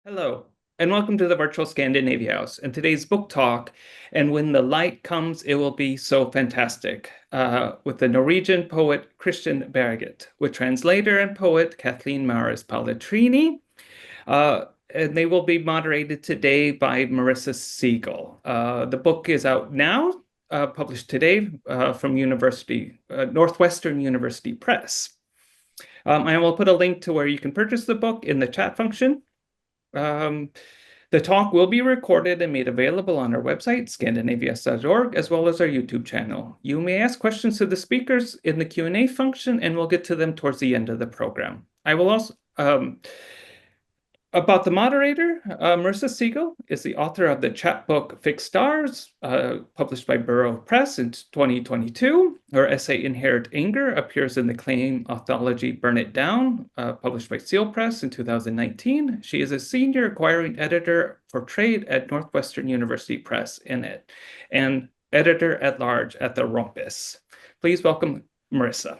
Hello, and welcome to the virtual Scandinavia House and today's book talk, And When the Light Comes, It Will Be So Fantastic, with the Norwegian poet Kristin Berget, with translator and poet Kathleen Maris Paltrineri, and they will be moderated today by Marisa Siegel. The book is out now, published today from Northwestern University Press. I will put a link to where you can purchase the book in the chat function. The talk will be recorded and made available on our website, scandinavias.org, as well as our YouTube channel. You may ask questions to the speakers in the Q&A function, and we'll get to them towards the end of the program. I will also, about the moderator, Marisa Siegel is the author of the chapbook Fixed Stars, published by Brage Press in 2022. Her essay Inherent Anger appears in the claim anthology Burn It Down, published by Seal Press in 2019. She is a senior acquiring editor for trade at Northwestern University Press and editor at large at the Rompus. Please welcome Marisa.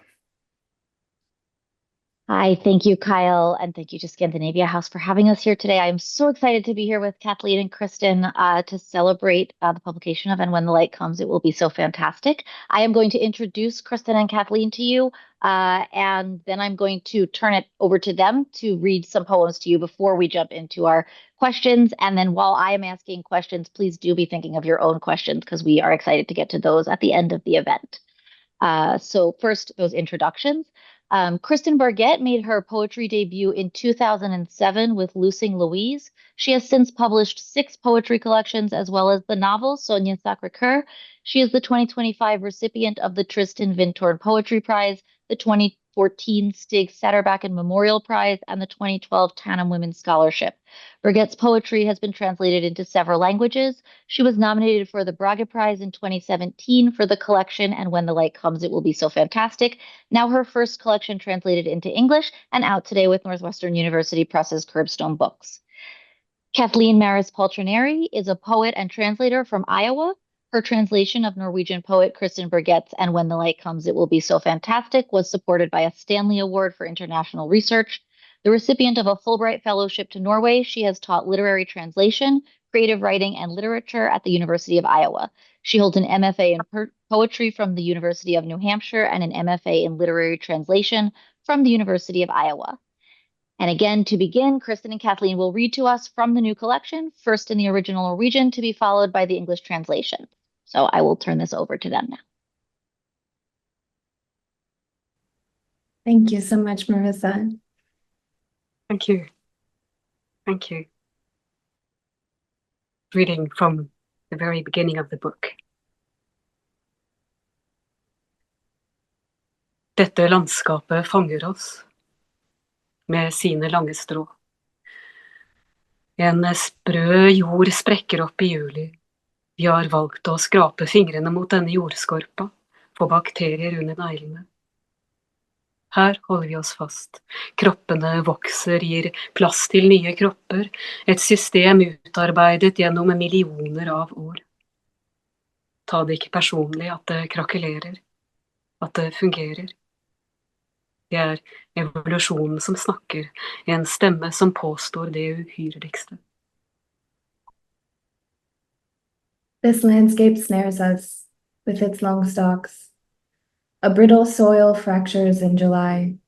Hi, thank you, Kyle, and thank you to Scandinavia House for having us here today. I am so excited to be here with Kathleen and Kristin to celebrate the publication of And When the Light Comes, It Will Be So Fantastic. I am going to introduce Kristin and Kathleen to you, and then I'm going to turn it over to them to read some poems to you before we jump into our questions. And then while I am asking questions, please do be thinking of your own questions because we are excited to get to those at the end of the event. So first, those introductions. Kristin Berget made her poetry debut in 2007 with Loosing Louise. She has since published 6 poetry collections as well as the novel Sonia Sacré-Cœur. She is the 2025 recipient of the Tristan Vintorn Poetry Prize, the 2014 Stig Satterbacken Memorial Prize, and the 2012 Tannum Women's Scholarship. Berget's poetry has been translated into several languages. She was nominated for the Brage Prize in 2017 for the collection And When the Light Comes, It Will Be So Fantastic. Now her first collection translated into English and out today with Northwestern University Press's Curbstone Books. Kathleen Maris Paltrineri is a poet and translator from Iowa. Her translation of Norwegian poet Kristin Berget's And When the Light Comes, It Will Be So Fantastic was supported by a Stanley Award for International Research. The recipient of a Fulbright Fellowship to Norway, she has taught literary translation, creative writing, and literature at the University of Iowa. She holds an MFA in poetry from the University of New Hampshire and an MFA in literary translation from the University of Iowa. And again, to begin, Kristin and Kathleen will read to us from the new collection, first in the original Norwegian, to be followed by the English translation. So I will turn this over to them now. Thank you so much, Marisa. Thank you. Thank you. Reading from the very beginning of the book. Dette landskapet fanger oss med sine lange strå. En sprø jord sprekker opp I juli. Vi har valgt å skrape fingrene mot denne jordskorpa, få bakterier under neglene. Her holder vi oss fast. Kroppene vokser, gir plass til nye kropper, et system utarbeidet gjennom millioner av år. Ta det ikke personlig at det krakelerer, at det fungerer. Det evolusjonen som snakker, en stemme som påstår det uhyrligste. This landscape snares us with its long stalks. A brittle soil fractures in July.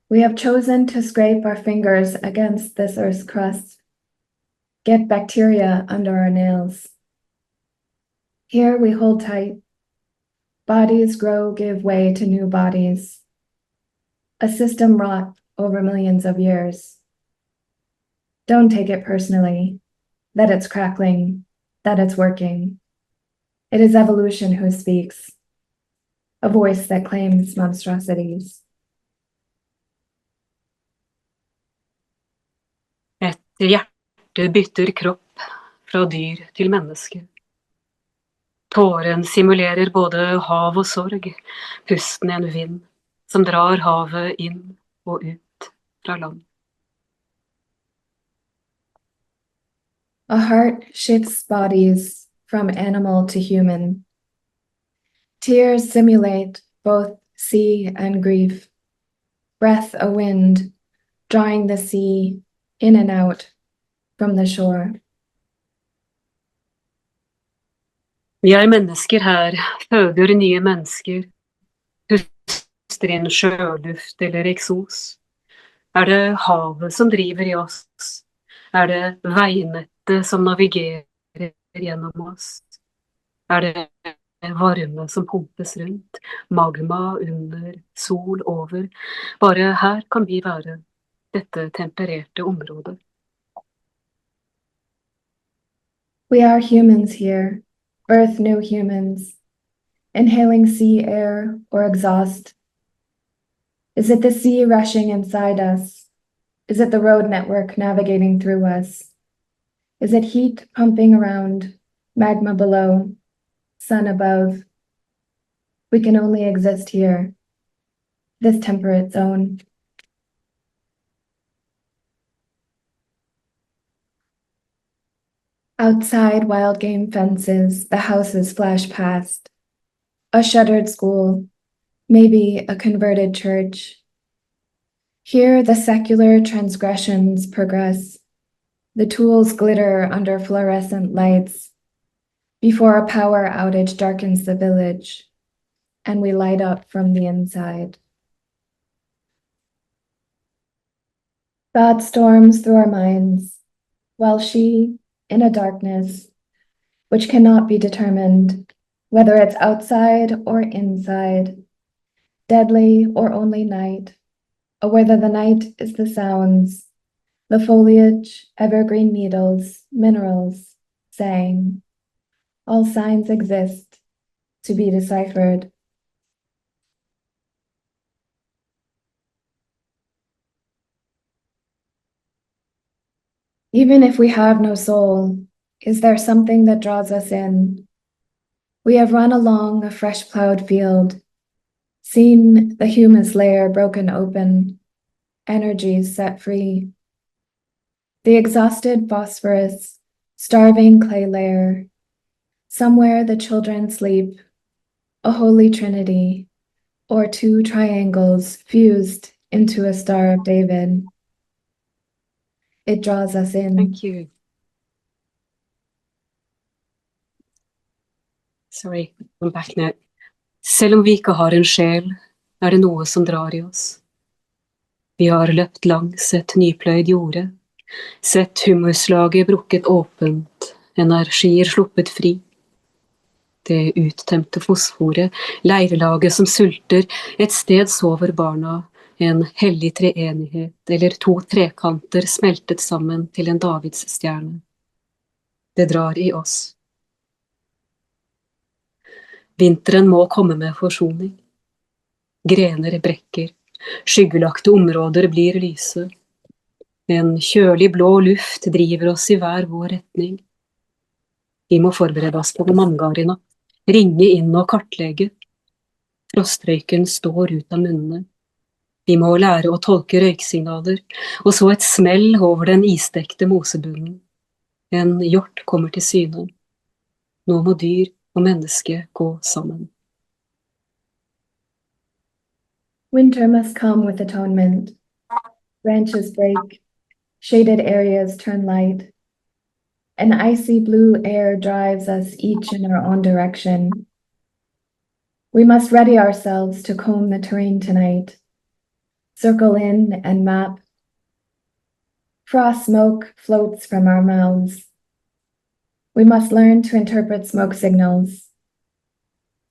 We have chosen to scrape our fingers against this earth's crust, get bacteria under our nails. Here we hold tight. Bodies grow, give way to new bodies. A system wrought over millions of years. Don't take it personally, that it's crackling, that it's working. It is evolution who speaks. A voice that claims monstrosities. Et hjerte bytter kropp fra dyr til menneske. Tåren simulerer både hav og sorg, pusten en vind som drar havet inn og ut fra land. A heart shifts bodies from animal to human. Tears simulate both sea and grief. Breath a wind, drawing the sea, in and out from the shore. Vi mennesker her, føder nye mennesker, puster inn sjøluft eller eksos. Det havet som driver i oss? Det veinettet som navigerer gjennom oss? Det varme som pumpes rundt, magma under, sol over? Bare her kan vi være, dette tempererte området. We are humans here, birth new humans, inhaling sea air or exhaust. Is it the sea rushing inside us? Is it the road network navigating through us? Is it heat pumping around, magma below, sun above? We can only exist here, this temperate zone. Outside wild game fences, the houses flash past. A shuttered school, maybe a converted church. Here the secular transgressions progress. The tools glitter under fluorescent lights before a power outage darkens the village, and we light up from the inside. God storms through our minds, while she, in a darkness which cannot be determined, whether it's outside or inside, deadly or only night, or whether the night is the sounds, the foliage, evergreen needles, minerals, sang. All signs exist to be deciphered. Even if we have no soul, is there something that draws us in? We have run along a fresh plowed field, seen the humus layer broken open, energies set free. The exhausted phosphorus, starving clay layer. Somewhere the children sleep, a holy trinity, or two triangles fused into a Star of David. It draws us in. Thank you. Sorry, I'm back now. Selv om vi ikke har en sjel, det noe som drar i oss. Vi har løpt langs et nypløyd jorde, sett humuslaget brukket åpent, energier sluppet fri. Det uttømte fosforet, leirlaget som sulter, et sted sover barna, en hellig treenighet, eller to trekanter smeltet sammen til en davidsstjerne. Det drar i oss. Vinteren må komme med forsoning. Grener brekker, skyggelagte områder blir lyse. En kjølig blå luft driver oss i hver vår retning. Vi må forberede oss på manngar i natt, ringe inn og kartlegge. Frostrøyken står ut av munnene. Vi må lære å tolke røyksignaler, og så et smell over den isdekte mosebunnen. En hjort kommer til syne. Nå må dyr og menneske gå sammen. Winter must come with atonement. Branches break, shaded areas turn light. An icy blue air drives us each in our own direction. We must ready ourselves to comb the terrain tonight. Circle in and map. Frost smoke floats from our mouths. We must learn to interpret smoke signals.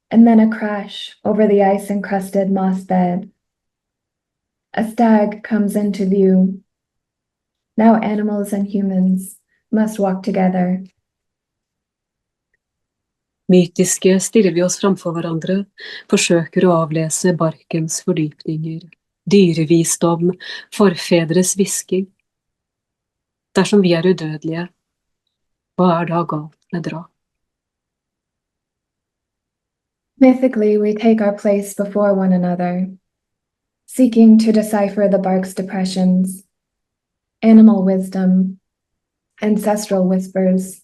And then a crash over the ice-encrusted moss bed. A stag comes into view. Now animals and humans must walk together. Mytiske stiller vi oss framfor hverandre, forsøker å avlese barkens fordypninger, dyrevisdom, forfedres hvisking. Dersom vi udødelige, hva da galt med drap? Mythically, we take our place before one another, seeking to decipher the bark's depressions, animal wisdom, ancestral whispers.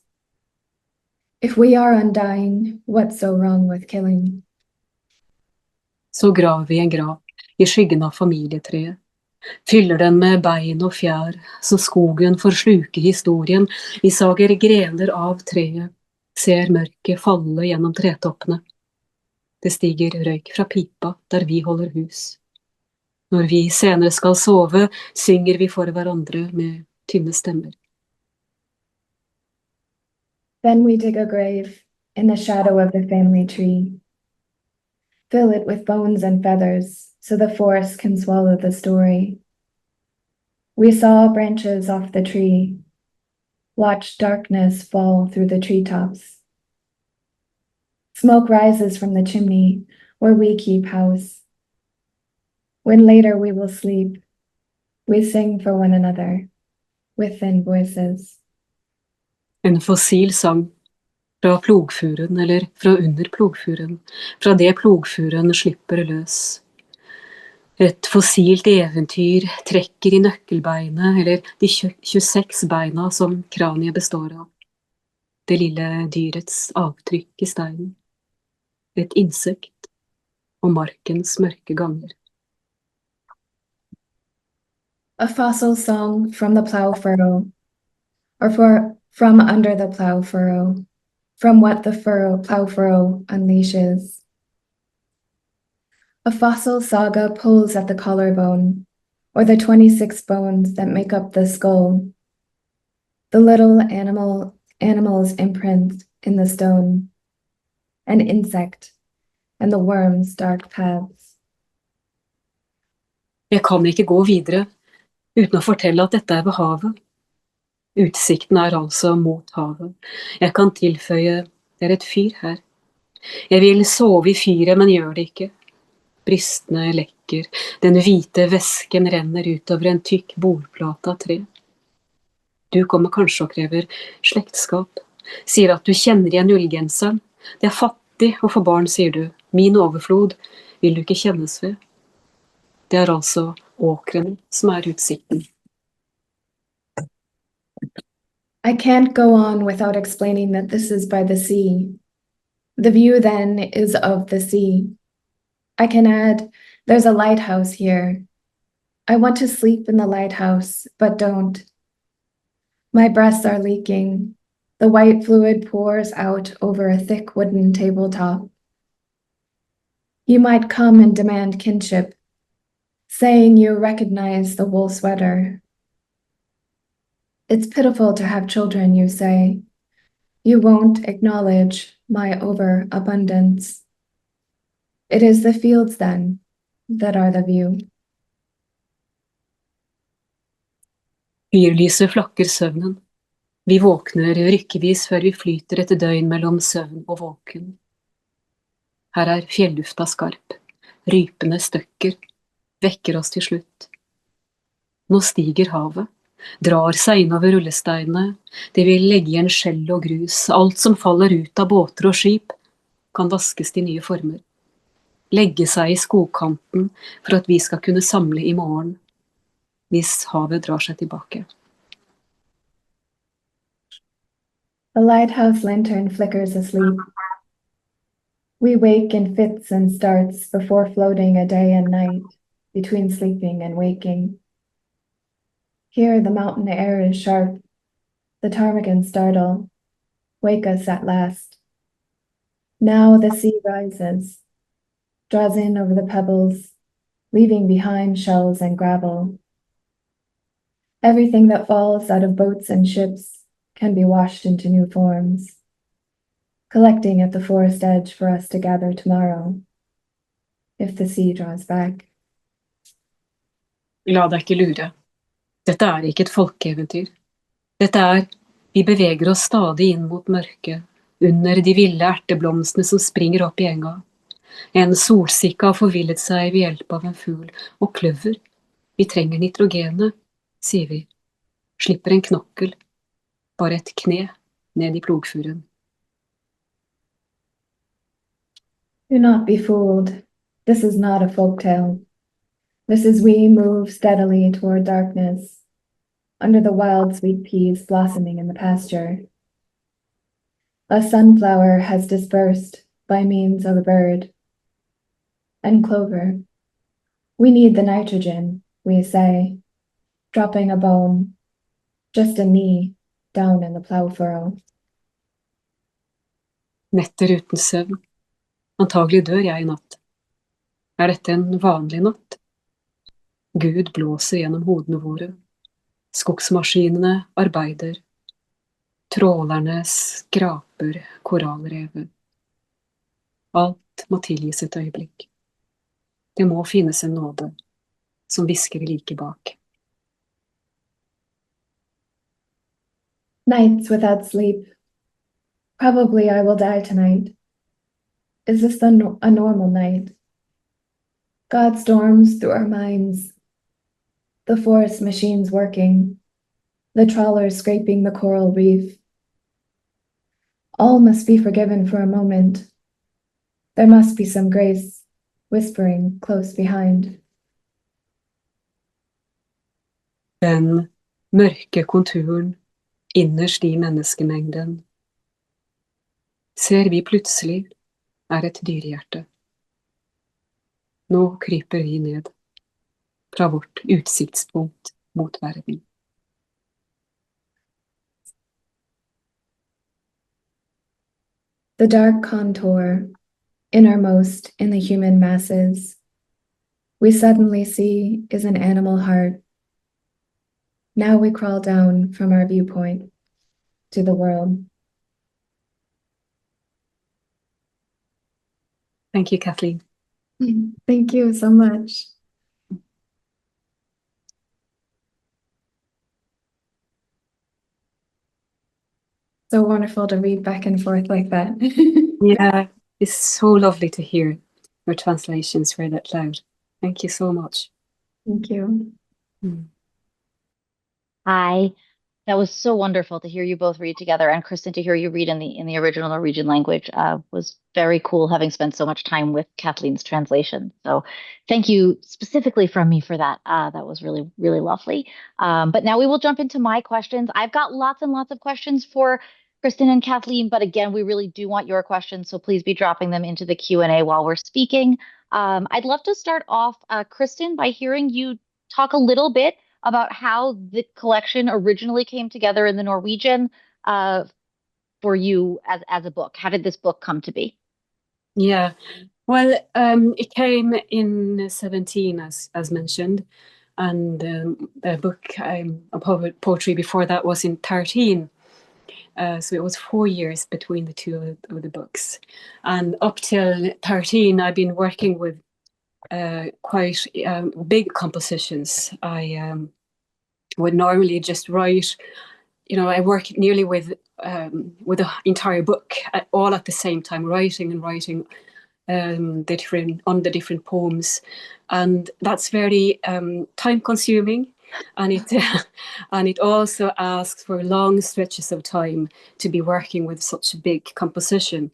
If we are undying, what's so wrong with killing? Så graver vi en grav i skyggen av familietreet, Fyller den med bein og fjær, så skogen får sluke historien. Vi sager grener av treet, ser mørket falle gjennom tretoppene. Det stiger røyk fra pipa der vi holder hus. Når vi senere skal sove, synger vi for hverandre med tynne stemmer. Then we dig a grave in the shadow of the family tree. Fill it with bones and feathers so the forest can swallow the story. We saw branches off the tree, watched darkness fall through the treetops. Smoke rises from the chimney where we keep house. When later we will sleep, we sing for one another with thin voices. En fossil sang, fra plogfuren eller fra under plogfuren, fra det plogfuren slipper løs. Et fossilt eventyr trekker i nøkkelbeinet eller de 26 beina som kraniet består av. Det lille dyrets avtrykk i steinen. Et insekt og markens mørke ganger. A fossil song from the plow furrow, or from under the plow furrow, from what the plow furrow unleashes. A fossil saga pulls at the collarbone, or the 26 bones that make up the skull. The little animal's imprint in the stone, an insect, and the worm's dark paths. Jeg kan ikke gå videre uten å fortelle at dette ved havet. Utsikten altså mot havet. Jeg kan tilføye, det et fyr her. Jeg vil sove i fyret, men gjør det ikke. Brystene lekker, den hvite væsken renner utover en tykk bordplate av tre. Du kommer kanskje og krever slektskap, sier at du kjenner igjen ullgenseren. Det fattig å få barn, sier du. Min overflod vil du ikke kjennes ved. Det altså åkrene som utsikten. I can't go on without explaining that this is by the sea. The view then is of the sea. I can add, there's a lighthouse here. I want to sleep in the lighthouse, but don't. My breasts are leaking. The white fluid pours out over a thick wooden tabletop. You might come and demand kinship, saying you recognize the wool sweater. It's pitiful to have children, you say. You won't acknowledge my overabundance. It is the fields, then, that are the view. Fyrlyset flakker søvnen. Vi våkner rykkevis før vi flyter et døgn mellom søvn og våken. Her fjellufta skarp, rypende støkker, vekker oss til slutt. Nå stiger havet, drar seg innover rullesteinene, det vil legge igjen skjell og grus, alt som faller ut av båter og skip, kan vaskes til nye former. Legge seg i skogkanten for at vi skal kunne samle i morgen, hvis havet drar seg tilbake. The lighthouse lantern flickers asleep. We wake in fits and starts before floating a day and night, between sleeping and waking. Here the mountain air is sharp, the ptarmigans startle, wake us at last. Now the sea rises, draws in over the pebbles, leaving behind shells and gravel. Everything that falls out of boats and ships can be washed into new forms, collecting at the forest edge for us to gather tomorrow, if the sea draws back. La deg ikke lure. Dette ikke et folkeeventyr. Dette vi beveger oss stadig inn mot mørket, under de ville erteblomstene som springer opp i enga. En solsikke har forvillet seg ved hjelp av en fugl, og kløver. Vi trenger nitrogenet, sier vi. Slipper en knokkel, bare et kne ned i plogfuren. Do not be fooled. This is not a folktale. This is we move steadily toward darkness, under the wild sweet peas blossoming in the pasture. A sunflower has dispersed by means of a bird. And clover. We need the nitrogen, we say, dropping a bone, just a knee, down in the plow furrow. Netter uten søvn. Antagelig dør jeg i natt. Dette en vanlig natt? Gud blåser gjennom hodene våre. Skogsmaskinene arbeider. Trålerne skraper korallrevet. Alt må tilgis et øyeblikk. Det må finnes en nåde, som hvisker like bak. Nights without sleep. Probably I will die tonight. Is this a normal night? God storms through our minds. The forest machines working. The trawlers scraping the coral reef. All must be forgiven for a moment. There must be some grace whispering close behind. Den mørke konturen innerst i menneskemengden ser vi plutselig et dyrehjerte. Nå kryper vi ned fra vårt utsiktspunkt mot verden. The dark contour, innermost in the human masses, we suddenly see is an animal heart. Now we crawl down from our viewpoint to the world. Thank you, Kathleen. Thank you so much. So wonderful to read back and forth like that. Yeah, it's so lovely to hear your translations read out loud. Thank you so much. Thank you. Hi. That was so wonderful to hear you both read together, and Kristin, to hear you read in the original Norwegian language was very cool, having spent so much time with Kathleen's translation. So thank you specifically from me for that. That was really, really lovely. But now we will jump into my questions. I've got lots and lots of questions for Kristin and Kathleen, but again, we really do want your questions, so please be dropping them into the Q&A while we're speaking. I'd love to start off, Kristin, by hearing you talk a little bit about how the collection originally came together in the Norwegian for you as a book. How did this book come to be? Yeah, well, it came in 17, as mentioned, and the book, poetry before that was in 13. So it was 4 years between the two of the books. And up till 13, I've been working with quite big compositions. I would normally just write, I work nearly with the entire book all at the same time, writing the different poems, and that's very time consuming, and it also asks for long stretches of time to be working with such a big composition.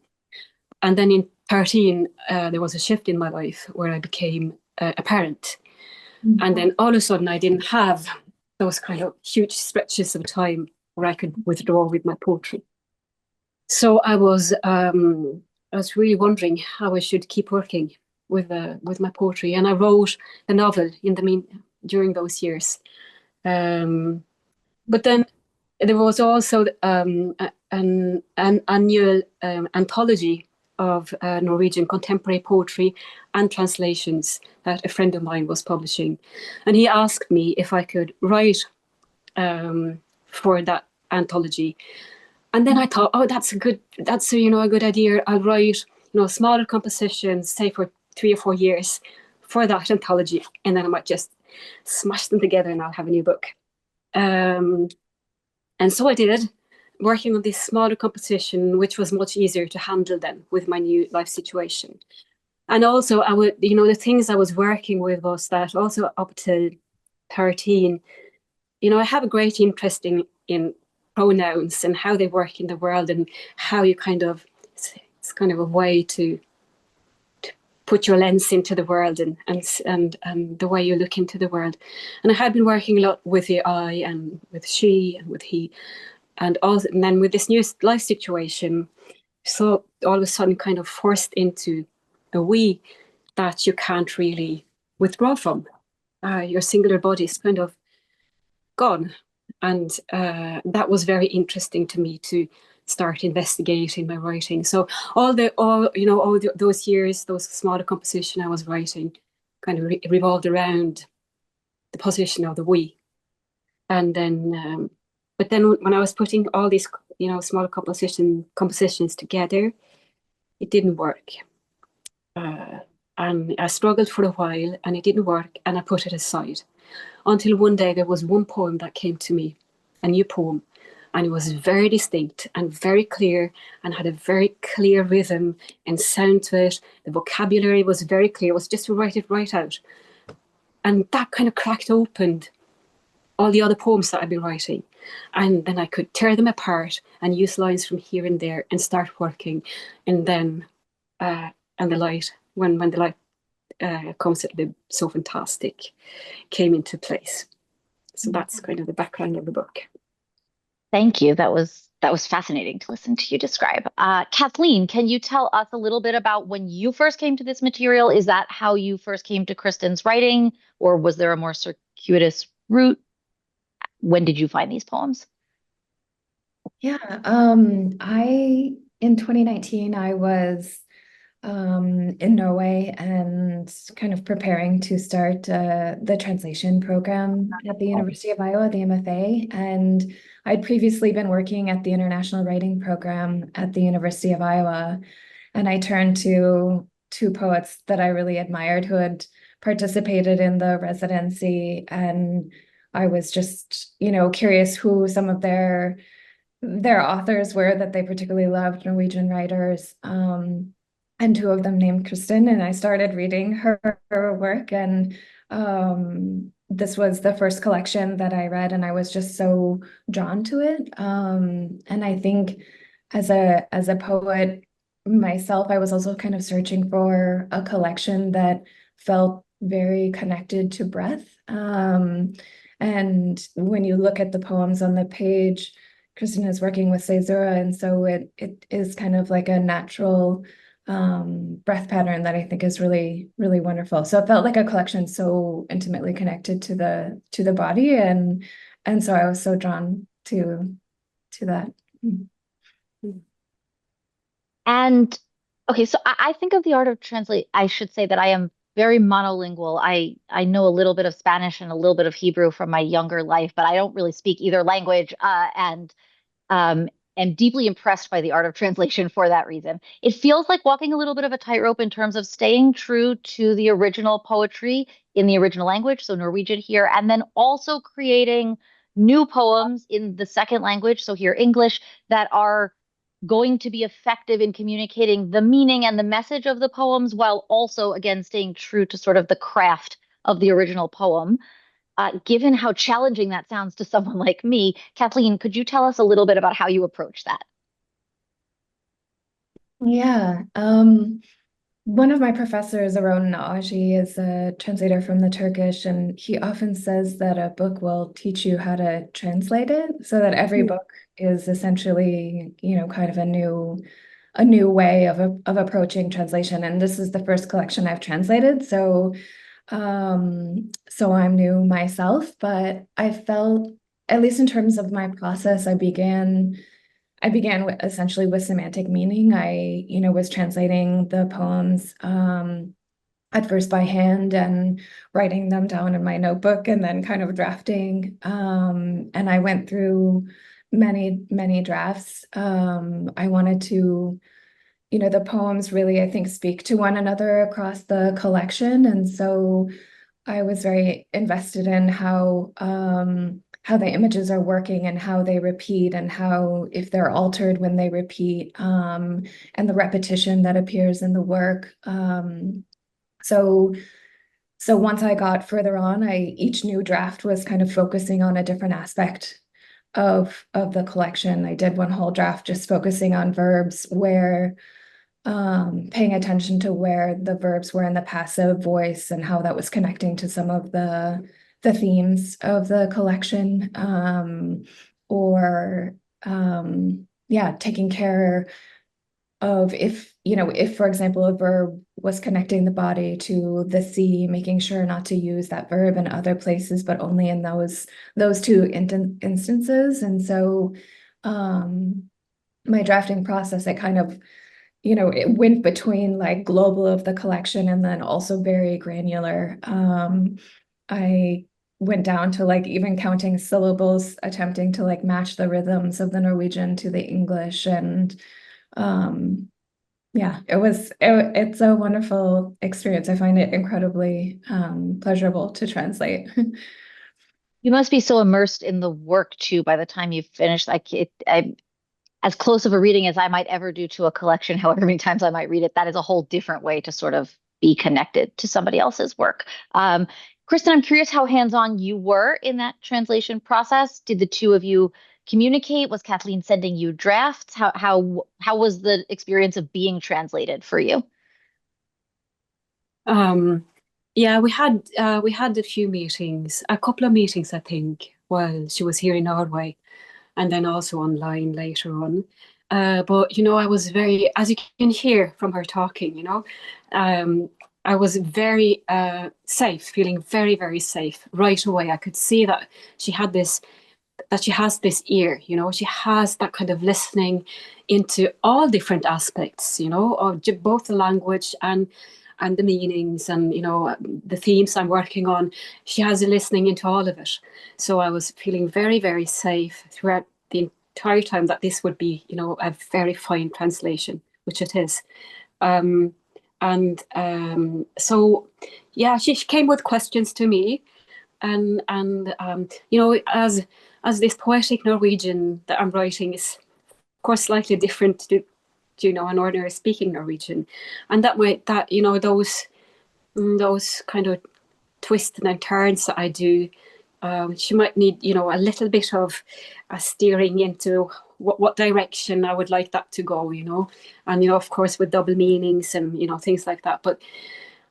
And then in 13 there was a shift in my life where I became a parent, and then all of a sudden I didn't have those kind of huge stretches of time where I could withdraw with my poetry. So I was really wondering how I should keep working with my poetry, and I wrote the novel during those years. But then there was also an annual anthology of Norwegian contemporary poetry and translations that a friend of mine was publishing, and he asked me if I could write for that anthology. And then I thought, oh, that's a good idea. I'll write smaller compositions, say for 3 or 4 years, for that anthology, and then I might just smash them together and I'll have a new book. And so I did, working on this smaller composition, which was much easier to handle then with my new life situation. And also the things I was working with was that also up to 13, I have a great interest in pronouns and how they work in the world, and how you it's kind of a way to put your lens into the world and the way you look into the world. And I had been working a lot with the I and with she and with he, and then with this new life situation, so all of a sudden kind of forced into a we that you can't really withdraw from. your singular body is kind of gone. And that was very interesting to me to start investigating my writing. So those years, those smaller compositions I was writing kind of revolved around the position of the we. And then, but then when I was putting all these, smaller compositions together, it didn't work. And I struggled for a while and it didn't work and I put it aside. Until one day there was one poem that came to me, a new poem, and it was very distinct and very clear and had a very clear rhythm and sound to it. The vocabulary was very clear. It was just to write it right out. And that kind of cracked open all the other poems that I'd been writing. And then I could tear them apart and use lines from here and there and start working. And then, and the light, when the light comes, it'll be so fantastic, came into place. So that's kind of the background of the book. Thank you. That was fascinating to listen to you describe. Kathleen, can you tell us a little bit about when you first came to this material? Is that how you first came to Kristin's writing, or was there a more circuitous route? When did you find these poems? Yeah, in 2019, I was in Norway and kind of preparing to start the translation program at the University of Iowa, the MFA. And I'd previously been working at the International Writing Program at the University of Iowa. And I turned to two poets that I really admired who had participated in the residency. And I was just, curious who some of their authors were that they particularly loved, Norwegian writers. And two of them named Kristin, and I started reading her work. And this was the first collection that I read, and I was just so drawn to it. And I think as a poet myself, I was also kind of searching for a collection that felt very connected to breath. And when you look at the poems on the page, Kristin is working with caesura, and so it is kind of like a natural breath pattern that I think is really, really wonderful. So it felt like a collection so intimately connected to the body, and so I was so drawn to that. And okay, so I think of the art of translate. I should say that I am very monolingual. I know a little bit of Spanish and a little bit of Hebrew from my younger life, but I don't really speak either language. And am deeply impressed by the art of translation for that reason. It feels like walking a little bit of a tightrope in terms of staying true to the original poetry in the original language, so Norwegian here, and then also creating new poems in the second language, so here English, that are going to be effective in communicating the meaning and the message of the poems while also, again, staying true to sort of the craft of the original poem. Given how challenging that sounds to someone like me, Kathleen, could you tell us a little bit about how you approach that? Yeah, one of my professors, Aron Naji, is a translator from the Turkish, and he often says that a book will teach you how to translate it, so that every book is essentially, kind of a new way of approaching translation. And this is the first collection I've translated, so I'm new myself, but I felt, at least in terms of my process, I began essentially with semantic meaning. I, was translating the poems at first by hand and writing them down in my notebook and then kind of drafting. And I went through many, many drafts. I wanted to, the poems really, I think, speak to one another across the collection. And so I was very invested in how the images are working and how they repeat and how, if they're altered when they repeat, and the repetition that appears in the work. So once I got further on, each new draft was kind of focusing on a different aspect of the collection. I did one whole draft just focusing on verbs, where paying attention to where the verbs were in the passive voice and how that was connecting to some of the themes of the collection, or taking care if, if, for example, a verb was connecting the body to the sea, making sure not to use that verb in other places, but only in those two instances. And so my drafting process, it kind of, it went between like global of the collection and then also very granular. I went down to like even counting syllables, attempting to like match the rhythms of the Norwegian to the English. And yeah, it's a wonderful experience. I find it incredibly pleasurable to translate. You must be so immersed in the work too by the time you've finished. As close of a reading as I might ever do to a collection, however many times I might read it, that is a whole different way to sort of be connected to somebody else's work. Kristin, I'm curious how hands-on you were in that translation process. Did the two of you communicate? Was Kathleen sending you drafts? How was the experience of being translated for you? Yeah, we had a few meetings, a couple of meetings, I think, while she was here in Norway, and then also online later on. But I was very, as you can hear from her talking, I was very safe, feeling very, very safe right away. I could see that she had this, that she has this ear, she has that kind of listening into all different aspects, of both the language and the meanings and the themes I'm working on. She has a listening into all of it. So I was feeling very, very safe throughout the entire time that this would be a very fine translation, which it is. So yeah, she came with questions to me, and as this poetic Norwegian that I'm writing is of course slightly different to an ordinary speaking Norwegian, and those kind of twists and turns that I do, she might need a little bit of steering into what direction I would like that to go, and of course with double meanings and things like that. But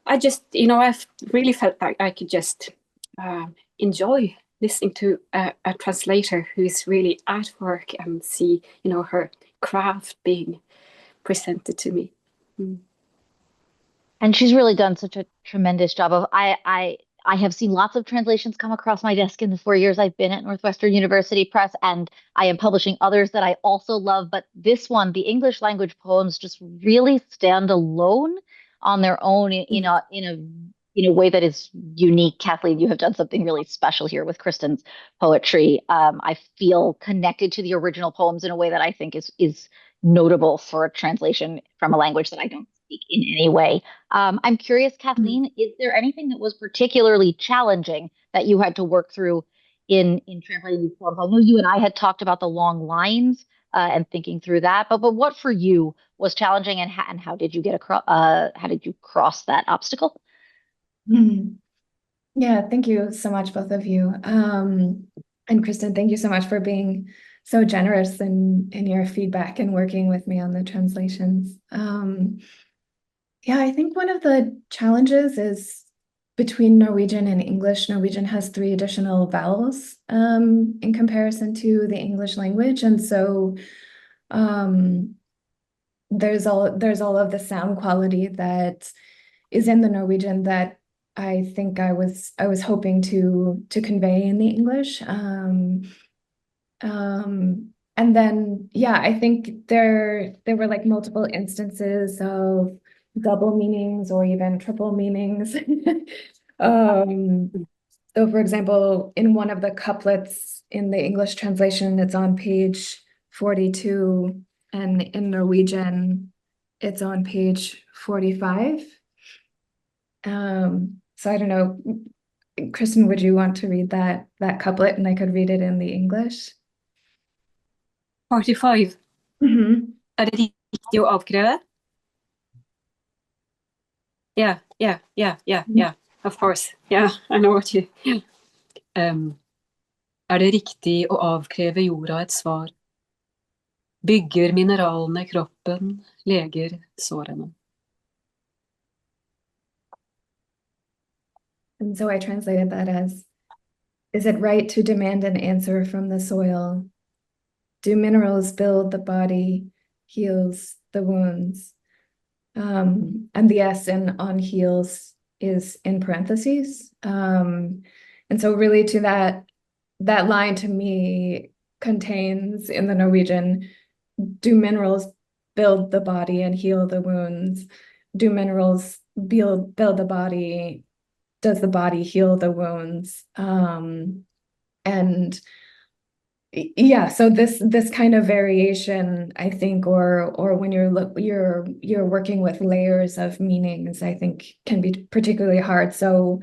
I just I've really felt like I could just enjoy listening to a translator who's really at work and see her craft being presented to me. And she's really done such a tremendous job of I have seen lots of translations come across my desk in the 4 years I've been at Northwestern University Press, and I am publishing others that I also love. But this one, the English language poems, just really stand alone on their own in a way that is unique. Kathleen, you have done something really special here with Kristin's poetry. I feel connected to the original poems in a way that I think is notable for a translation from a language that I don't speak in any way. I'm curious, Kathleen, is there anything that was particularly challenging that you had to work through in translating these poems? I know you and I had talked about the long lines and thinking through that, but what for you was challenging, and how did you get across? How did you cross that obstacle? Yeah, thank you so much, both of you. And Kristin, thank you so much for being so generous in your feedback and working with me on the translations. Yeah, I think one of the challenges is between Norwegian and English. Norwegian has 3 additional vowels in comparison to the English language. And so there's all of the sound quality that is in the Norwegian that I think I was hoping to convey in the English. And then yeah, I think there were like multiple instances of double meanings or even triple meanings. So for example, in one of the couplets in the English translation, it's on page 42, and in Norwegian, it's on page 45. So I don't know, Kristin, would you want to read that couplet, and I could read it in the English? 45. Er det riktig å avkreve? Yeah, of course. Yeah, I know what you... Er det riktig å avkreve jorda et svar? Bygger mineralene kroppen, leger sårene. And so I translated that as, is it right to demand an answer from the soil? Do minerals build the body, heals the wounds. And the S in on heals is in parentheses. And so really to that line to me contains in the Norwegian, do minerals build the body and heal the wounds? Do minerals build the body? Does the body heal the wounds? And yeah, so this kind of variation, I think, or when you're working with layers of meanings, I think can be particularly hard. So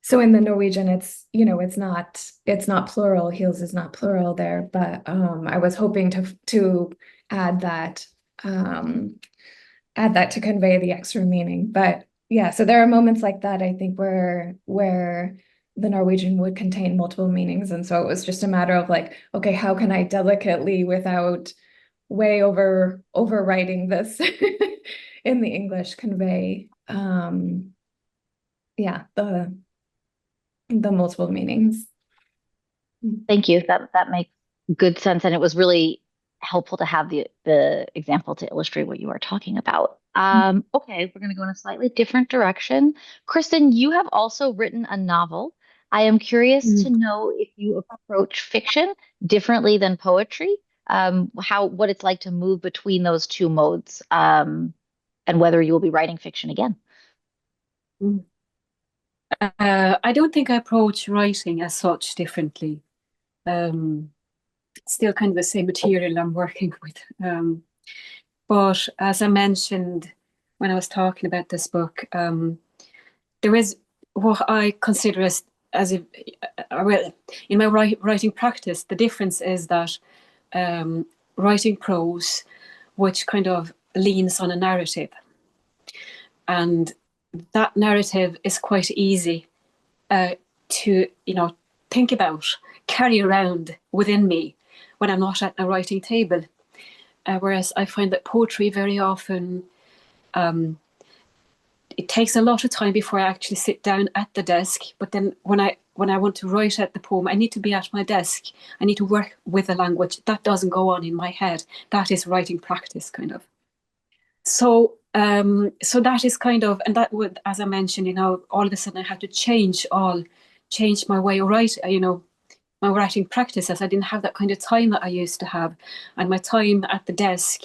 so in the Norwegian, it's it's not plural. Heals is not plural there, but I was hoping to add that to convey the extra meaning. But yeah, so there are moments like that, I think, where the Norwegian would contain multiple meanings, and so it was just a matter of like, okay, how can I delicately, without way overwriting this in the English, convey yeah, the multiple meanings. Thank you. That makes good sense, and it was really helpful to have the example to illustrate what you are talking about. Okay, we're going to go in a slightly different direction. Kristin, you have also written a novel. I am curious to know if you approach fiction differently than poetry, what it's like to move between those two modes, and whether you will be writing fiction again. I don't think I approach writing as such differently. Still kind of the same material I'm working with. But as I mentioned when I was talking about this book, there is what I consider as if, well, in my writing practice, the difference is that writing prose, which kind of leans on a narrative, and that narrative is quite easy to think about, carry around within me when I'm not at a writing table. Whereas I find that poetry very often, it takes a lot of time before I actually sit down at the desk. But then when I want to write out the poem, I need to be at my desk. I need to work with the language. That doesn't go on in my head. That is writing practice, kind of. So that is kind of, and that would, as I mentioned, all of a sudden I had to change my way of writing, my writing practice, as I didn't have that kind of time that I used to have, and my time at the desk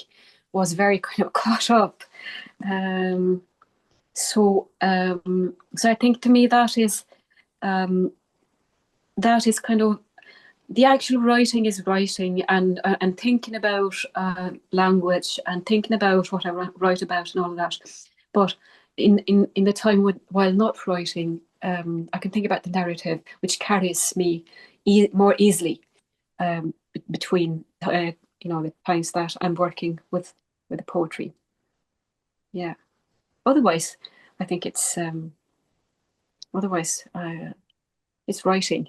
was very kind of caught up. So I think to me that is kind of the actual writing is writing and thinking about language and thinking about what I write about and all of that. But in the time while not writing, I can think about the narrative, which carries me more easily between the times that I'm working with the poetry. Yeah. Otherwise, I think it's it's writing.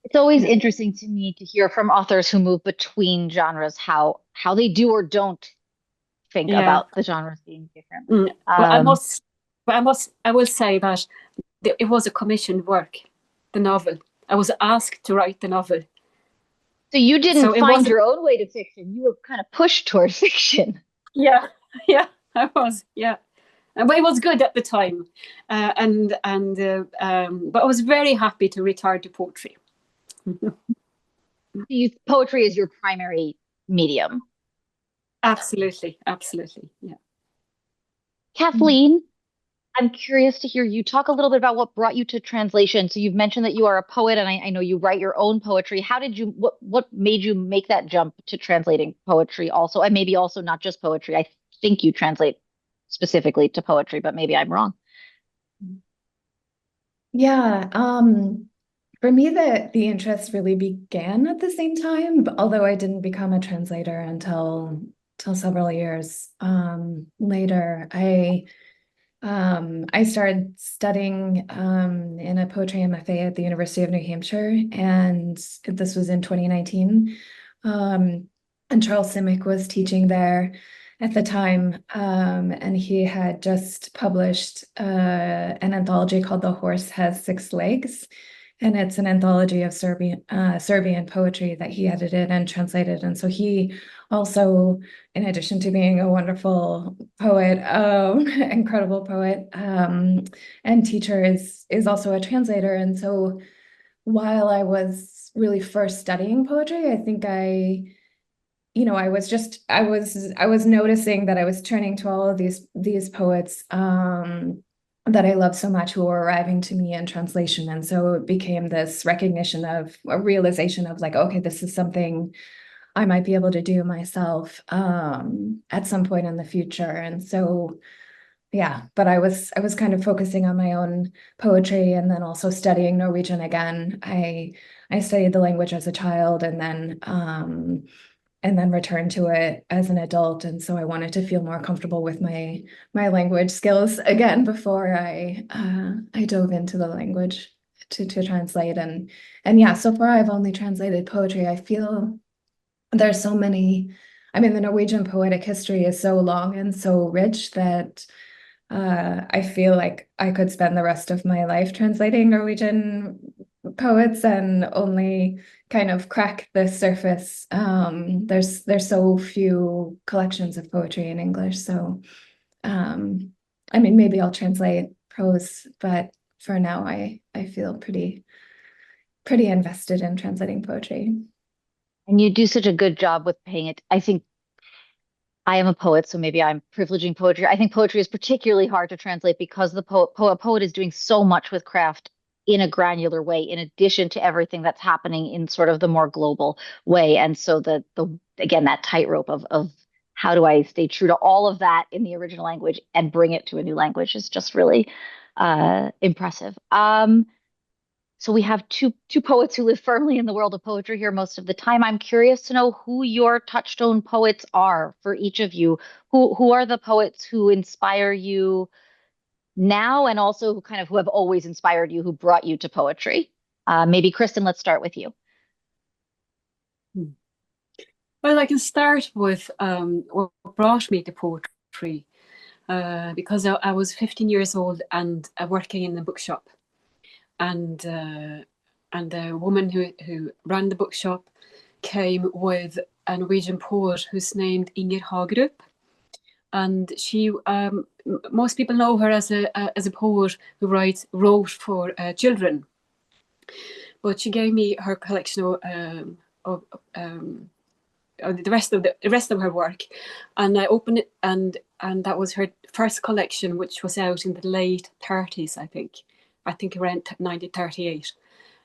It's always interesting to me to hear from authors who move between genres how they do or don't think about the genres being different. Well, I will say that it was a commissioned work, the novel. I was asked to write the novel. So you didn't find your own way to fiction. You were kind of pushed toward fiction. Yeah, I was. Yeah, but it was good at the time, but I was very happy to return to poetry. Poetry is your primary medium. Absolutely, yeah. Kathleen, I'm curious to hear you talk a little bit about what brought you to translation. So you've mentioned that you are a poet, and I know you write your own poetry. What made you make that jump to translating poetry also, and maybe also not just poetry? I think you translate specifically to poetry, but maybe I'm wrong. Yeah, for me, the interest really began at the same time, although I didn't become a translator until several years later. I started studying in a poetry MFA at the University of New Hampshire, and this was in 2019. And Charles Simic was teaching there at the time, and he had just published an anthology called The Horse Has Six Legs. and it's an anthology of Serbian poetry that he edited and translated. And so he also, in addition to being a wonderful poet, incredible poet, and teacher, is also a translator. And so while I was really first studying poetry, I think I was noticing that I was turning to all of these poets that I love so much who were arriving to me in translation. And so it became this recognition of a realization of like, okay, this is something I might be able to do myself at some point in the future. And so, yeah, but I was kind of focusing on my own poetry and then also studying Norwegian again. I studied the language as a child and then returned to it as an adult. And so I wanted to feel more comfortable with my language skills again before I dove into the language to translate. And yeah, so far I've only translated poetry. I feel there's so many. I mean, the Norwegian poetic history is so long and so rich that I feel like I could spend the rest of my life translating Norwegian poets and only kind of crack the surface. There's so few collections of poetry in English. So, I mean, maybe I'll translate prose, but for now, I feel pretty invested in translating poetry. And you do such a good job with paying it. I think I am a poet, so maybe I'm privileging poetry. I think poetry is particularly hard to translate because the poet is doing so much with craft in a granular way, in addition to everything that's happening in sort of the more global way. And so the again, that tightrope of how do I stay true to all of that in the original language and bring it to a new language is just really impressive. So we have two poets who live firmly in the world of poetry here most of the time. I'm curious to know who your touchstone poets are for each of you. Who are the poets who inspire you now and also who have always inspired you, who brought you to poetry? Maybe Kristin, let's start with you. Well, I can start with what brought me to poetry because I was 15 years old and working in a bookshop. And a woman who ran the bookshop came with a Norwegian poet who's named Inger Hagerup, and she most people know her as a poet who wrote for children, but she gave me her collection of the rest of her work, and I opened it, and that was her first collection, which was out in the late 30s, I think around 1938.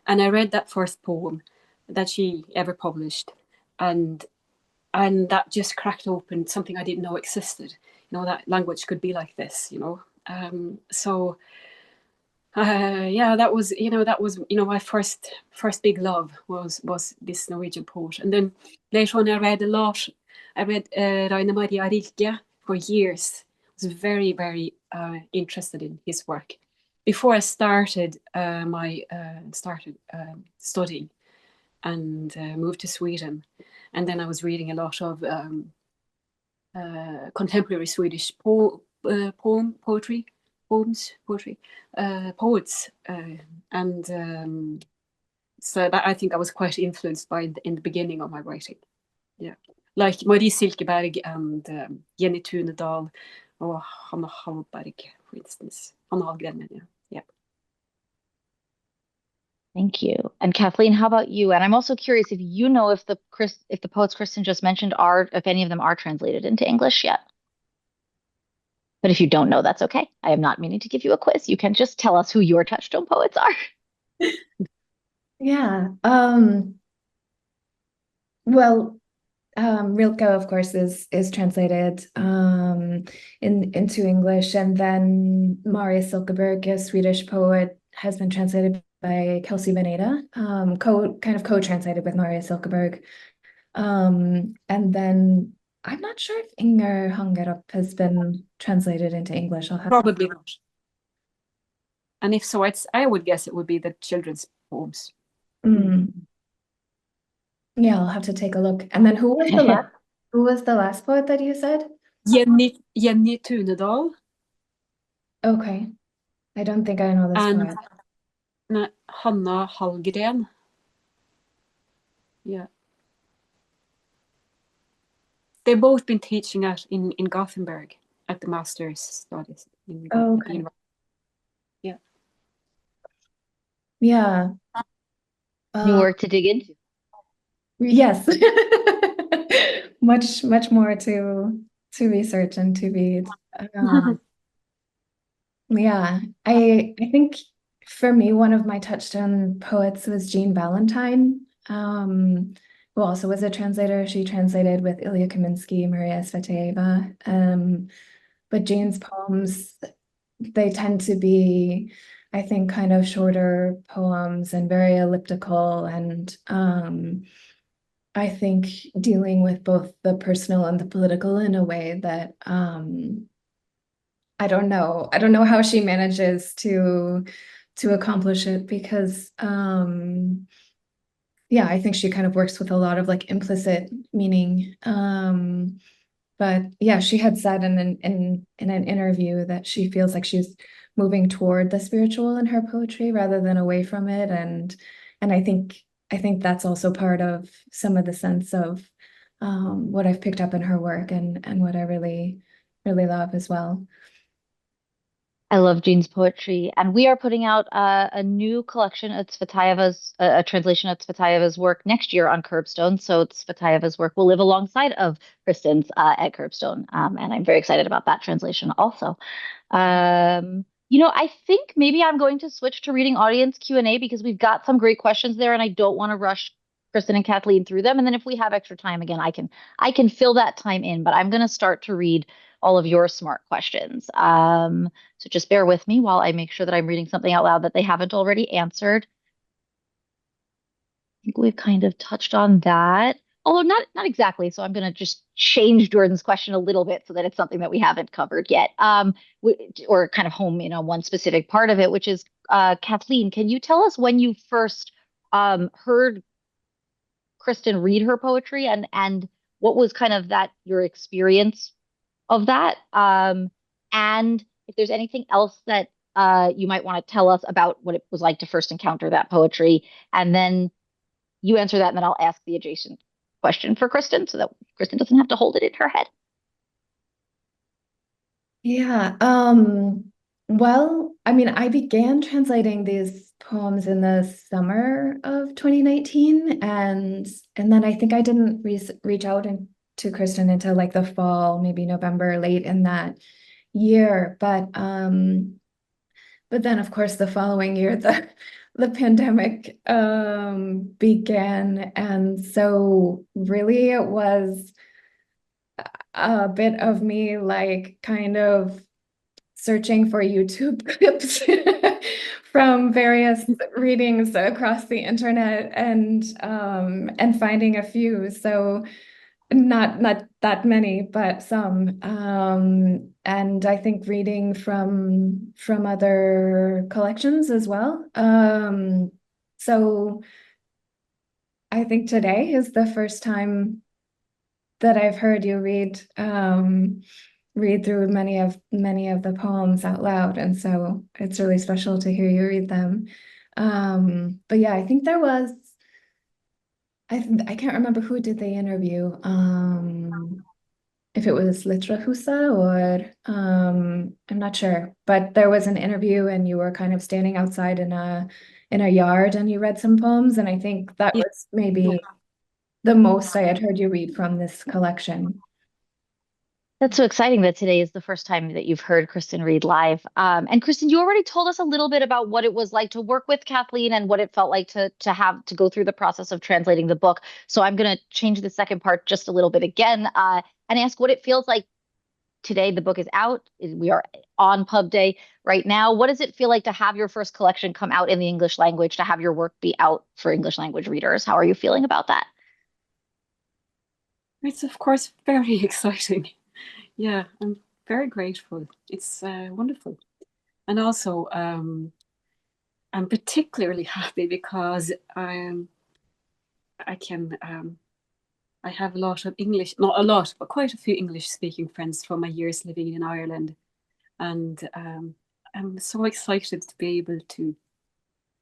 And I read that first poem that she ever published, and that just cracked open something I didn't know existed. That language could be like this. So yeah, that was my first big love was this Norwegian poet. And then later on, I read a lot. I read Rainer Maria Rilke for years. I was very, very interested in his work. Before I started studying and moved to Sweden, and then I was reading a lot of contemporary Swedish poetry, poets, and so that I think I was quite influenced by in the beginning of my writing. Yeah, like Marisa Siegel and Jenny Tunedal or Hanna Hallberg, for instance. Hanna Hallgren, yeah. Thank you. And Kathleen, how about you? And I'm also curious if you know if the poets Kristin just mentioned if any of them are translated into English yet. But if you don't know, that's okay. I am not meaning to give you a quiz. You can just tell us who your touchstone poets are. Yeah. Well, Rilke, of course, is translated into English, and then Marisa Siegel, a Swedish poet, has been translated by Kelsey Beneda, co-translated with Marisa Siegel. And then I'm not sure if Inger Hagerup has been translated into English. Probably not. And if so, I would guess it would be the children's poems. Yeah, I'll have to take a look. And then who was the last poet that you said? Jenny Tunedal. Okay. I don't think I know this poet. Hanna Hallgren. Yeah. They've both been teaching in Gothenburg at the master's studies in Okay. Yeah. Yeah. New work to dig into. Yes. Much more to research and to read. Yeah, I think for me, one of my touchstone poets was Jean Valentine, who also was a translator. She translated with Ilya Kaminsky, Maria Svetaeva. But Jean's poems, they tend to be, I think, kind of shorter poems and very elliptical, and I think dealing with both the personal and the political in a way that I don't know how she manages to accomplish it, because yeah, I think she kind of works with a lot of like implicit meaning. But yeah, she had said in an interview that she feels like she's moving toward the spiritual in her poetry rather than away from it, and I think that's also part of some of the sense of what I've picked up in her work, and what I really love as well. I love Jean's poetry, and we are putting out a new collection of Tsvetaeva's, a translation of Tsvetaeva's work next year on Curbstone. So Tsvetaeva's work will live alongside of Kristin's at Curbstone, and I'm very excited about that translation also. I think maybe I'm going to switch to reading audience Q&A because we've got some great questions there, and I don't want to rush Kristin and Kathleen through them. And then if we have extra time again, I can fill that time in. But I'm going to start to read all of your smart questions. So just bear with me while I make sure that I'm reading something out loud that they haven't already answered. I think we've kind of touched on that, although not exactly. So I'm going to just change Jordan's question a little bit so that it's something that we haven't covered yet, or kind of home in on one specific part of it, which is Kathleen. Can you tell us when you first heard Kristin read her poetry, and what was kind of your experience of that? And if there's anything else that you might want to tell us about what it was like to first encounter that poetry, and then you answer that, and then I'll ask the adjacent question for Kristin so that Kristin doesn't have to hold it in her head. Yeah. Well, I mean, I began translating these poems in the summer of 2019, and then I think I didn't reach out to Kristin until like the fall, maybe November, late in that year. But then of course the following year the pandemic began, and so really it was a bit of me like kind of searching for YouTube clips from various readings across the internet, and finding a few. So not that many, but some. And I think reading from other collections as well. So I think today is the first time that I've heard you read through many of the poems out loud, and so it's really special to hear you read them. But yeah, I think there was, I can't remember who did the interview, if it was Litrahusa or I'm not sure, but there was an interview and you were kind of standing outside in a yard and you read some poems, and I think that was maybe the most I had heard you read from this collection. That's so exciting that today is the first time that you've heard Kristin read live. And Kristin, you already told us a little bit about what it was like to work with Kathleen and what it felt like to have to go through the process of translating the book. So I'm going to change the second part just a little bit again, and ask what it feels like today. The book is out. We are on Pub Day right now. What does it feel like to have your first collection come out in the English language, to have your work be out for English language readers? How are you feeling about that? It's of course very exciting. Yeah, I'm very grateful. It's wonderful. And also, I'm particularly happy because I have a lot of English, not a lot, but quite a few English-speaking friends from my years living in Ireland. And I'm so excited to be able to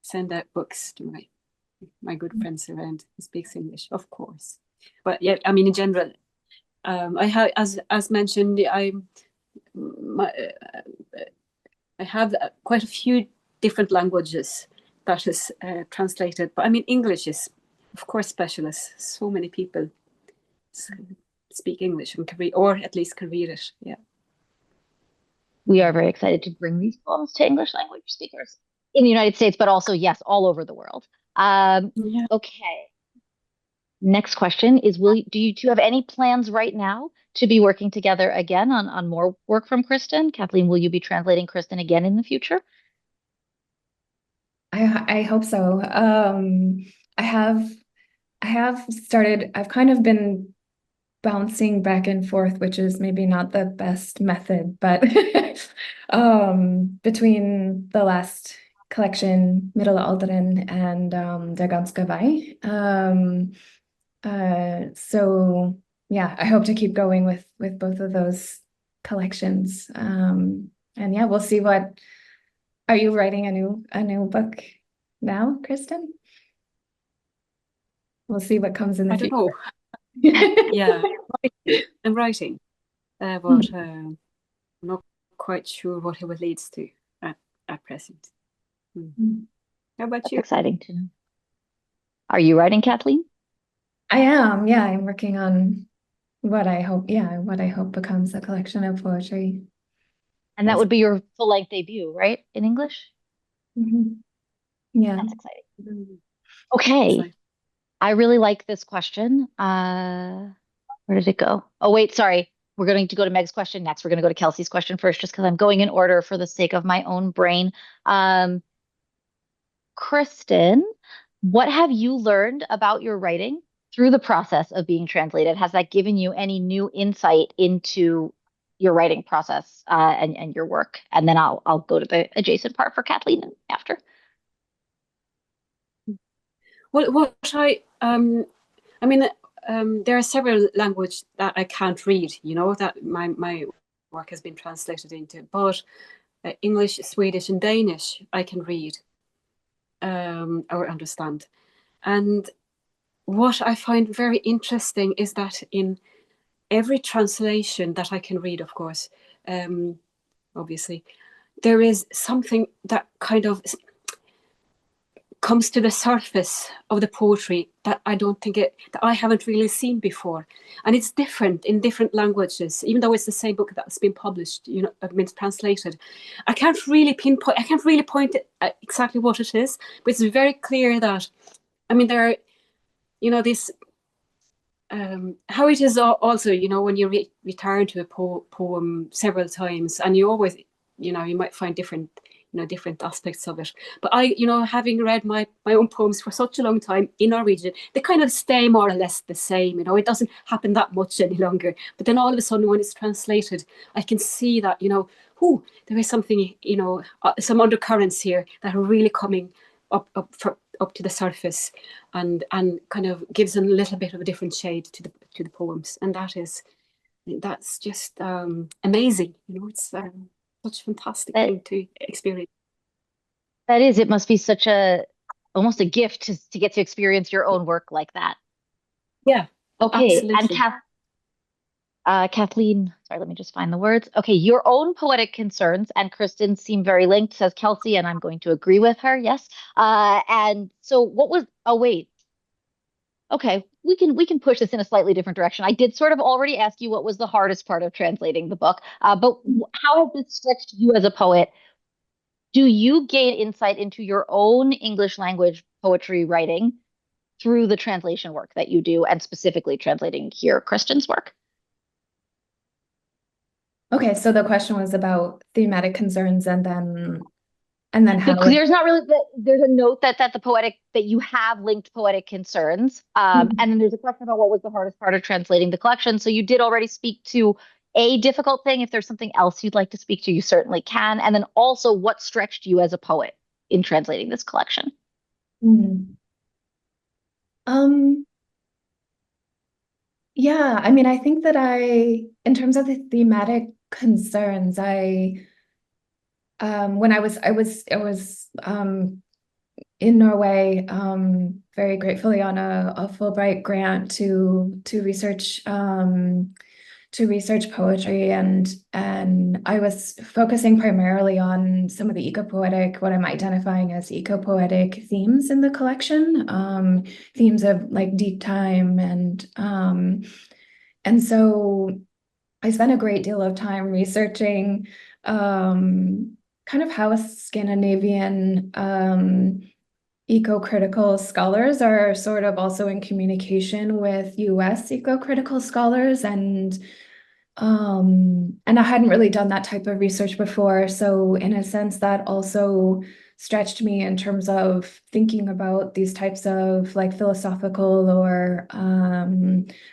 send out books to my good friends around who speaks English, of course. But yeah, I mean, in general, I have, as mentioned, I have quite a few different languages that is translated. But I mean, English is, of course, specialist. So many people speak English and can read, or at least can read it. Yeah. We are very excited to bring these poems to English language speakers in the United States, but also, yes, all over the world. Yeah. Okay. Next question is, do you two have any plans right now to be working together again on more work from Kristin? Kathleen, will you be translating Kristin again in the future? I hope so. I have started, I've kind of been bouncing back and forth, which is maybe not the best method, but between the last collection, Middelalderen, and Der ganske Vei. So yeah, I hope to keep going with both of those collections. And yeah, we'll see what. Are you writing a new book now, Kristin? We'll see what comes in the future. I don't know. Yeah, I'm writing, but I'm not quite sure what it will lead to at present. How about That's you? exciting to know. Are you writing, Kathleen? I am, yeah. I'm working on what I hope becomes a collection of poetry. And that would be your full-length debut, right? In English? Yeah. That's exciting. Okay. I really like this question. Where did it go? Oh, wait, sorry. We're going to go to Meg's question next. We're going to go to Kelsey's question first, just because I'm going in order for the sake of my own brain. Kristin, what have you learned about your writing through the process of being translated? Has that given you any new insight into your writing process and your work? And then I'll go to the adjacent part for Kathleen after. What I mean, there are several languages that I can't read, that my work has been translated into, but English, Swedish, and Danish I can read or understand. And what I find very interesting is that in every translation that I can read, of course, obviously, there is something that kind of comes to the surface of the poetry that I don't think that I haven't really seen before. And it's different in different languages, even though it's the same book that's been published, been translated. I can't really point at exactly what it is, but it's very clear that, I mean, there are, this, how it is also, when you return to a poem several times, and you always, you might find different aspects of it. But I, having read my own poems for such a long time in Norwegian, they kind of stay more or less the same. It doesn't happen that much any longer. But then all of a sudden, when it's translated, I can see that, there is something, some undercurrents here that are really coming up to the surface, and kind of gives a little bit of a different shade to the poems. And that's just amazing. It's such a fantastic thing to experience. That is, it must be such almost a gift to get to experience your own work like that. Yeah. Okay. Absolutely. And Kathleen, sorry, let me just find the words. Okay, your own poetic concerns and Kristin seem very linked, says Kelsey, and I'm going to agree with her. Yes. And so okay, we can push this in a slightly different direction. I did sort of already ask you what was the hardest part of translating the book, but how has this stretched you as a poet? Do you gain insight into your own English language poetry writing through the translation work that you do, and specifically translating here Kristin's work? Okay, so the question was about thematic concerns, and then how there's not really there's a note that you have linked poetic concerns, and then there's a question about what was the hardest part of translating the collection. So you did already speak to a difficult thing. If there's something else you'd like to speak to, you certainly can. And then also, what stretched you as a poet in translating this collection? Yeah, I mean, I think that in terms of the thematic concerns, when I was in Norway, very gratefully on a Fulbright grant to research poetry, and I was focusing primarily on some of the eco-poetic, what I'm identifying as eco-poetic themes in the collection, themes of like deep time, and so I spent a great deal of time researching kind of how Scandinavian eco-critical scholars are sort of also in communication with US eco-critical scholars, and I hadn't really done that type of research before. So in a sense, that also stretched me in terms of thinking about these types of like philosophical or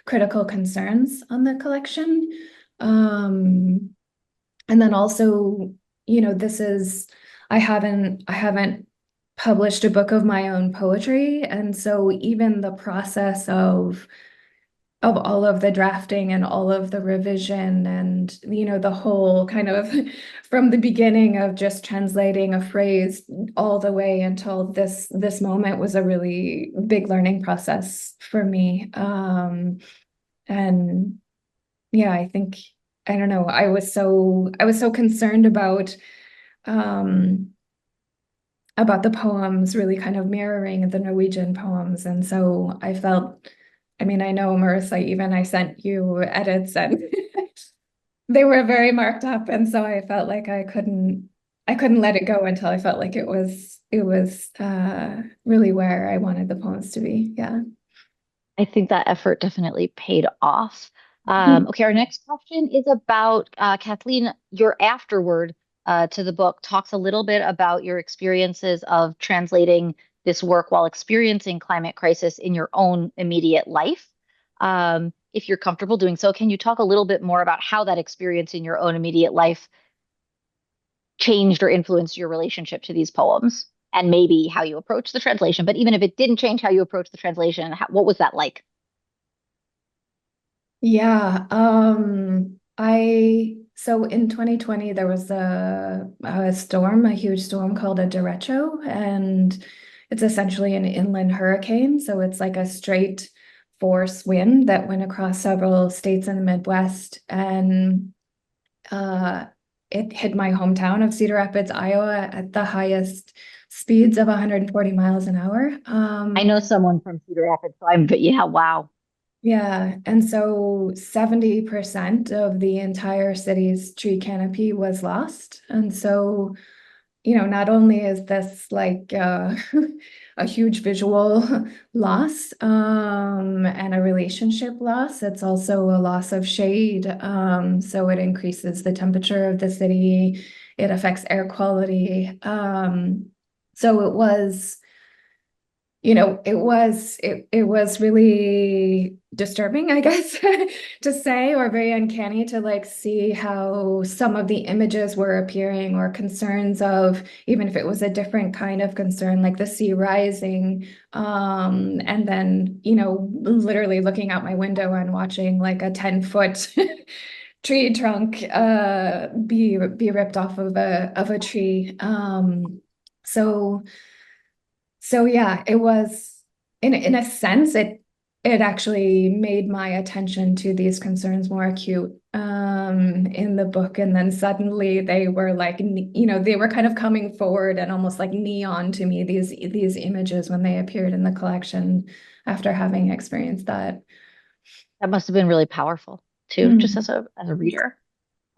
critical concerns on the collection. And then also, I haven't published a book of my own poetry. And so even the process of all of the drafting and all of the revision and, the whole kind of from the beginning of just translating a phrase all the way until this moment was a really big learning process for me. And yeah, I think, I don't know, I was so concerned about the poems really kind of mirroring the Norwegian poems. And so I felt, I mean, I know, Marisa, even I sent you edits and they were very marked up. And so I felt like I couldn't let it go until I felt like it was really where I wanted the poems to be. Yeah. I think that effort definitely paid off. Okay, our next question is about Kathleen. Your afterword to the book talks a little bit about your experiences of translating this work while experiencing climate crisis in your own immediate life. If you're comfortable doing so, can you talk a little bit more about how that experience in your own immediate life changed or influenced your relationship to these poems? And maybe how you approach the translation. But even if it didn't change how you approach the translation, what was that like? Yeah. So in 2020 there was a storm, a huge storm called a derecho, and it's essentially an inland hurricane. So it's like a straight force wind that went across several states in the Midwest, and it hit my hometown of Cedar Rapids, Iowa, at the highest speeds of 140 miles an hour. I know someone from Cedar Rapids, so yeah, wow. Yeah, and so 70% of the entire city's tree canopy was lost. And so, not only is this like a huge visual loss and a relationship loss, it's also a loss of shade. So it increases the temperature of the city, it affects air quality. So it was it was really disturbing, I guess, to say, or very uncanny to like see how some of the images were appearing, or concerns of, even if it was a different kind of concern, like the sea rising, and then, literally looking out my window and watching like a 10-foot tree trunk be ripped off of a tree. So yeah, it was in a sense it actually made my attention to these concerns more acute in the book, and then suddenly they were like, they were kind of coming forward and almost like neon to me, these images, when they appeared in the collection after having experienced that. That must have been really powerful too, just as a reader.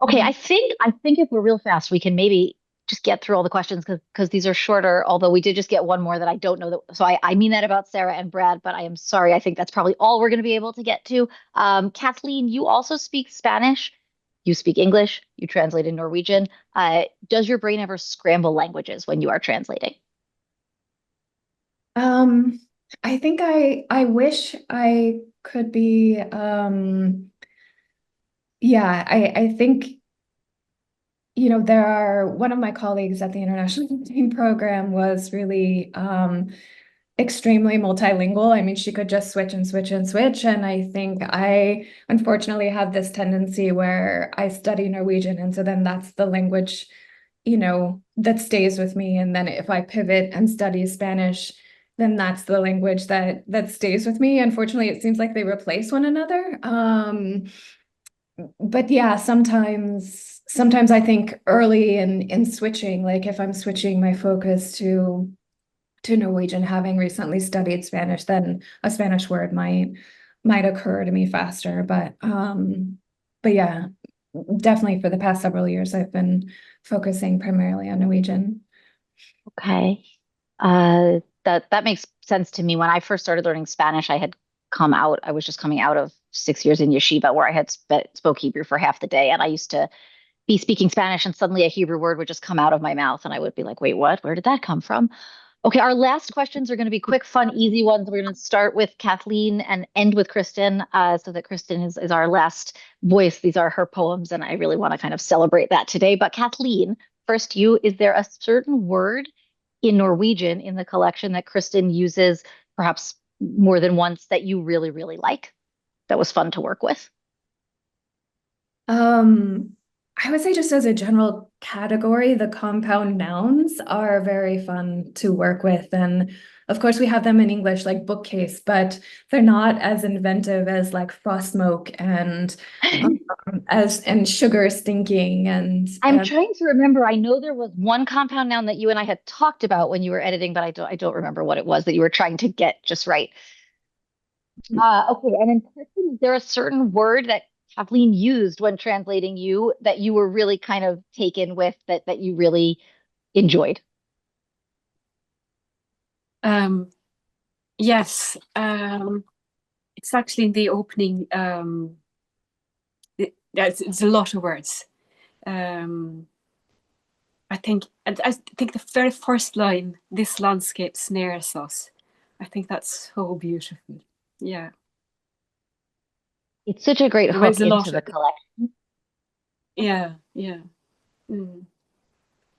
Okay, I think if we're real fast, we can maybe just get through all the questions because these are shorter, although we did just get one more that I don't know that. So I mean that about Sarah and Brad, but I am sorry. I think that's probably all we're going to be able to get to. Kathleen, you also speak Spanish. You speak English. You translate in Norwegian. Does your brain ever scramble languages when you are translating? I think I wish I could be, yeah, I think, one of my colleagues at the International Team Program was really extremely multilingual. I mean, she could just switch and switch and switch. And I think I unfortunately have this tendency where I study Norwegian. And so then that's the language, that stays with me. And then if I pivot and study Spanish, then that's the language that stays with me. Unfortunately, it seems like they replace one another. But yeah, sometimes I think early in switching, like if I'm switching my focus to Norwegian, having recently studied Spanish, then a Spanish word might occur to me faster. But yeah, definitely for the past several years, I've been focusing primarily on Norwegian. Okay. That makes sense to me. When I first started learning Spanish, I was just coming out of 6 years in yeshiva where I had spoke Hebrew for half the day. And I used to be speaking Spanish and suddenly a Hebrew word would just come out of my mouth. And I would be like, wait, what? Where did that come from? Okay, our last questions are going to be quick, fun, easy ones. We're going to start with Kathleen and end with Kristin, so that Kristin is our last voice. These are her poems, and I really want to kind of celebrate that today. But Kathleen, first you, is there a certain word in Norwegian in the collection that Kristin uses perhaps more than once that you really, really like, that was fun to work with? I would say just as a general category, the compound nouns are very fun to work with. And of course, we have them in English like bookcase, but they're not as inventive as like frost smoke and sugar stinking. I'm trying to remember. I know there was one compound noun that you and I had talked about when you were editing, but I don't remember what it was that you were trying to get just right. Okay, and in Kristin, is there a certain word that Kathleen used when translating you that you were really kind of taken with, that you really enjoyed? Yes, it's actually in the opening. It's a lot of words. I think the very first line, "This landscape snares us." I think that's so beautiful. Yeah, It's such a great there was hook a lot. into the collection. Yeah, yeah. Mm.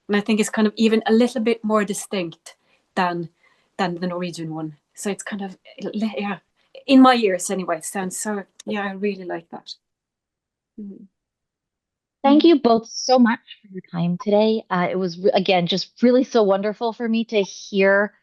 And I think it's kind of even a little bit more distinct than the Norwegian one. So it's kind of, yeah, in my ears anyway. Sounds so, yeah, I really like that. Mm. Thank you both so much for your time today. It was, again, just really so wonderful for me to hear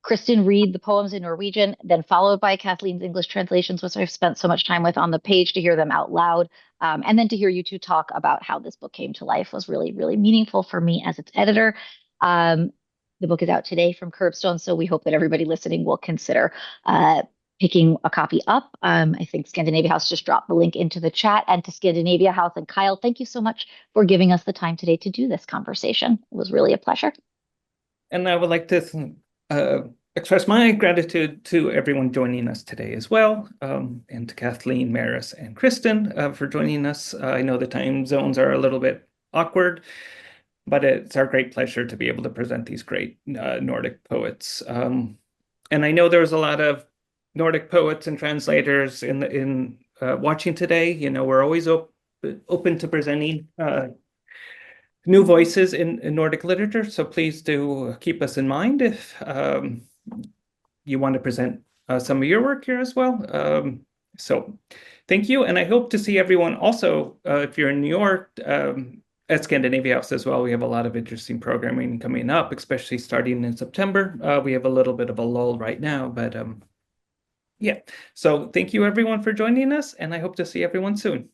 Kristin read the poems in Norwegian, then followed by Kathleen's English translations, which I've spent so much time with on the page, to hear them out loud. And then to hear you two talk about how this book came to life was really, really meaningful for me as its editor. The book is out today from Curbstone, so we hope that everybody listening will consider picking a copy up. I think Scandinavia House just dropped the link into the chat. And to Scandinavia House and Kyle, thank you so much for giving us the time today to do this conversation. It was really a pleasure. And I would like to express my gratitude to everyone joining us today as well, and to Kathleen, Maris, and Kristin for joining us. I know the time zones are a little bit awkward, but it's our great pleasure to be able to present these great Nordic poets. And I know there was a lot of Nordic poets and translators in watching today. You know, we're always open to presenting new voices in Nordic literature. So please do keep us in mind if you want to present some of your work here as well. So thank you. And I hope to see everyone also, if you're in New York, at Scandinavia House as well. We have a lot of interesting programming coming up, especially starting in September. We have a little bit of a lull right now, but yeah. So thank you everyone for joining us, and I hope to see everyone soon.